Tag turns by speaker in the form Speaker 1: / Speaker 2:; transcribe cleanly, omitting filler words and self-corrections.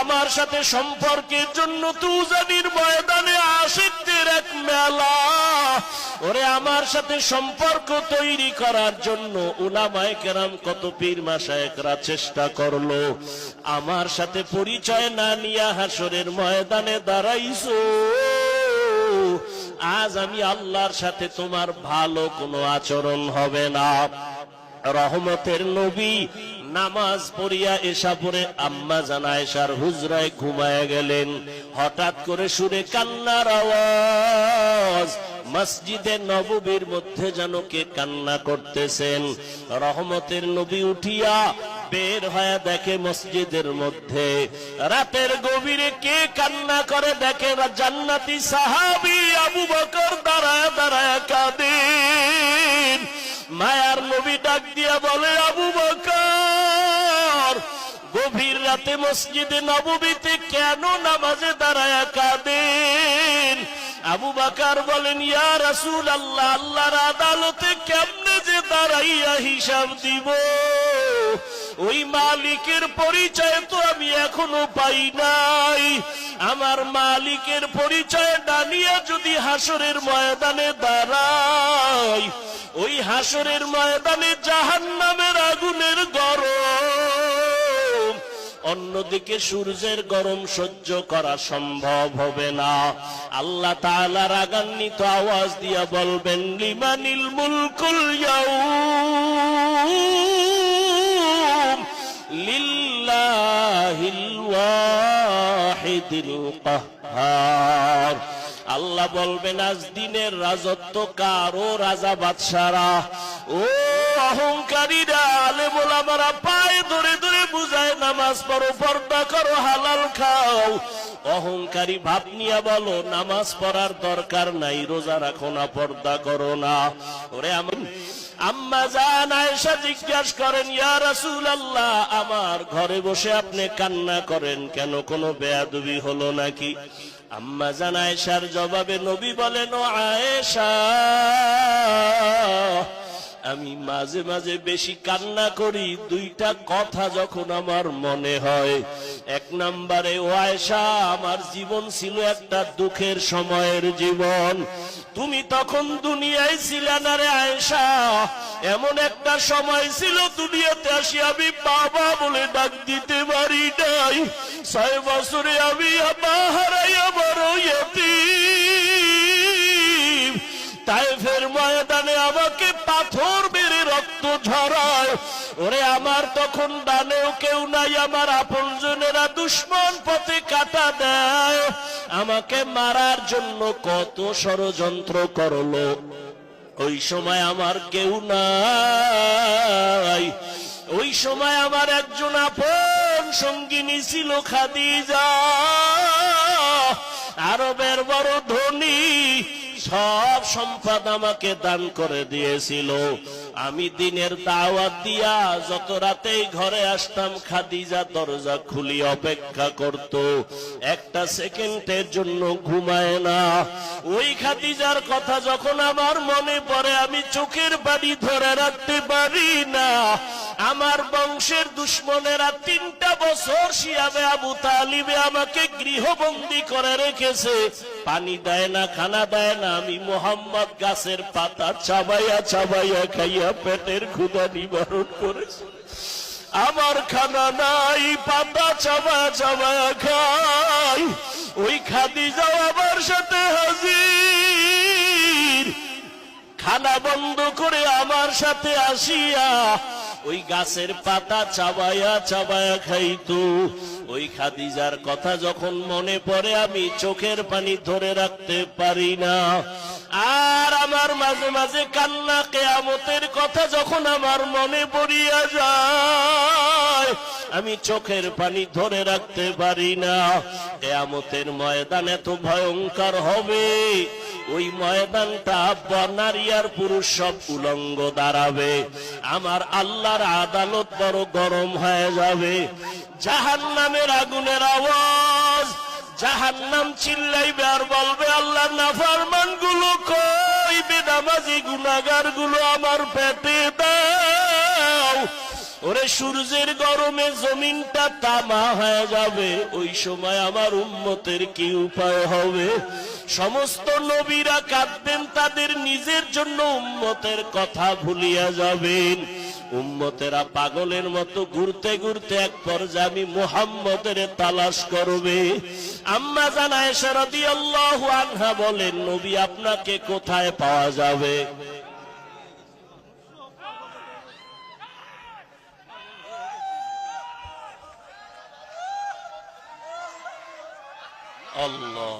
Speaker 1: আমার সাথে সম্পর্কের জন্য তুজানির ময়দানে আশিকদের এক মেলা। ওরে আমার সাথে সম্পর্ক তৈরি করার জন্য উলামায়ে কেরাম কত পীর মাশায়েখরা চেষ্টা করলো। আমার সাথে পরিচয় না নিয়ে হাসরের ময়দানে দাঁড়াইছো। আজ আমি আল্লাহর সাথে তোমার ভালো কোনো আচরণ হবে না। রহমতের নবী নামাজ পড়িয়া এসা পরে আম্মা জান আয়েশার হুজরায় ঘুমায়া গেলেন। হঠাৎ করে সুরে কান্নার আওয়াজ। মসজিদে নববীর মধ্যে যেন কে কান্না করতেছেন। রহমতের নবী উঠিয়া বের হয়ে দেখে মসজিদের মধ্যে রাতের গভীরে কে কান্না করে দেখে জান্নাতি সাহাবী আবু বকর দাঁড়ায় দাঁড়ায় কাঁদেন। মায়ার নবী ডাক দিয়া বলে, আবু বকর গভীর রাতে মসজিদে নববীতে কেন নামাজে দাঁড়ায় কাঁদেন? আবু বকর বলেন, ইয়া রাসূলুল্লাহ, আল্লাহর আদালতে কেমনে যে দাঁড়াইয়া হিসাব দিব? ওই মালিকের পরিচয় তো আমি এখনো পাই নাই। আমার মালিকের পরিচয় জানিয়া যদি হাসরের ময়দানে দাঁড়াই, ওই হাসরের ময়দানে জাহান্নামের আগুনের গরম, অন্যদিকে সূর্যের গরম সহ্য করা সম্ভব হবে না। আল্লাহ তাআলা রাগান্বিত আওয়াজ দিয়া বলবেন, লিমানিল মুলকুল ইয়াউম লিল্লাহিল ওয়াহিদিল কাহ্হার। আল্লাহ বলবেন, আজ দিনের রাজত্ব কার? ও রাজা বাদশারা, ও অহংকারীরা, আলেম ওলামারা পায়ে ধরে ধরে বুঝায় নামাজ পড়ো, পর্দা করো, হালাল খাও। অহংকারী ভাব নিয়ে বলো নামাজ পড়ার দরকার নাই, রোজা রাখো না, পর্দা করো না। ওরে আম্মা জান আয়েশা জিজ্ঞাসা করেন, ইয়া রাসূলুল্লাহ, আমার ঘরে বসে আপনি কান্না করেন কেন? কোনো বেয়াদবি হলো নাকি? আম্মা জান আয়েশার জবাবে নবী বলেন, ও আয়েশা, আমি মাঝে মাঝে বেশি কান্না করি দুইটা কথা যখন আমার মনে হয়। এক নম্বরে, ও আয়েশা, আমার জীবন ছিল একটা দুঃখের সময়ের জীবন। তুমি তখন দুনিয়ায় ছিলে না রে আয়েশা। এমন একটা সময় ছিল দুনিয়াতে আসি আমি বাবা বলে ডাক দিতে পারি নাই। 6 বছরে আমি মা হারাইয়া বড় ইয়তীম। তায়েফের ময়দানে আমাকে পাথর মেরে রক্ত ঝরায়। ওরে আমার তখন ডানেও কেউ নাই, আমার আপনজনেরা দুশমন পথে কাটা দেয়। আমাকে মারার জন্য কত ষড়যন্ত্র করলো। ওই সময় আমার কেউ নাই। ওই সময় আমার একজন আপন সঙ্গিনী ছিল খাদিজা, আরবের বড় ধনী। সব সম্পদ আমাকে দান করে দিয়েছিল। আমি দিনের দাওয়াত দিয়া যত রাতেই ঘরে আসতাম, খাদিজা দরজা খুলি অপেক্ষা করত, একটা সেকেন্ডের জন্য ঘুমায় না। ওই খাদিজার কথা যখন আমার মনে পড়ে, আমি চোখের পানি ধরে রাখতে পারি না। আমার বংশের দুশমনেরা 3টা বছর শিয়াবে আবু তালিবে আমাকে গৃহবন্দী করে রেখেছে। পানি দেয় না, খানা দেয় না। আমি মোহাম্মদ গাছের পাতা চাবাইয়া চাবাইয়া খাইয়া পেটের ক্ষুধা নিবারণ করেছি। আমার খানা নাই, পাতা চাবায়া চাবায়া খাই। ওই খাদিজাও আমার সাথে হাজির। খানা বন্ধ করে আমার সাথে আসিয়া ওই গাছের পাতা চাবায়া চাবায়া খাইতো। ওই খাদিজার কথা যখন মনে পড়ে, আমি চোখের পানি ধরে রাখতে পারি না। আর আমার মাঝে মাঝে কান্না, কিয়ামতের কথা যখন আমার মনে পড়িয়া যায়, আমি চোখের পানি ধরে রাখতে পারি না। কিয়ামতের ময়দান এত ভয়ঙ্কর হবে, ওই ময়দানটা নারী আর পুরুষ সব উলঙ্গ দাঁড়াবে। আমার আল্লাহর আদালত বড় গরম হয়ে যাবে। জাহান্নামের আগুনের আওয়াজ, জাহান্নাম চিল্লাইবে আর বলবে, আল্লাহর নাফরমান গুলো কই? বেনামাজি গুনাহগার গুলো আমার পেটে দাও। ওরে সূর্যের গরমে জমিনটা তামা হয়ে যাবে, ওই সময় আমার উম্মতের কি উপায় হবে? সমস্ত নবীরা কাঁদবেন, তাদের নিজের জন্য উম্মতের কথা ভুলিয়া যাবেন। উম্মতেরা পাগলের মতো ঘুরতে ঘুরতে এক পর্যায়ে আমি মুহাম্মদের তালাশ করবে। আম্মা জান আয়েশা রাদিয়াল্লাহু আনহা বলেন, নবী আপনাকে কোথায় পাওয়া যাবে? আল্লাহ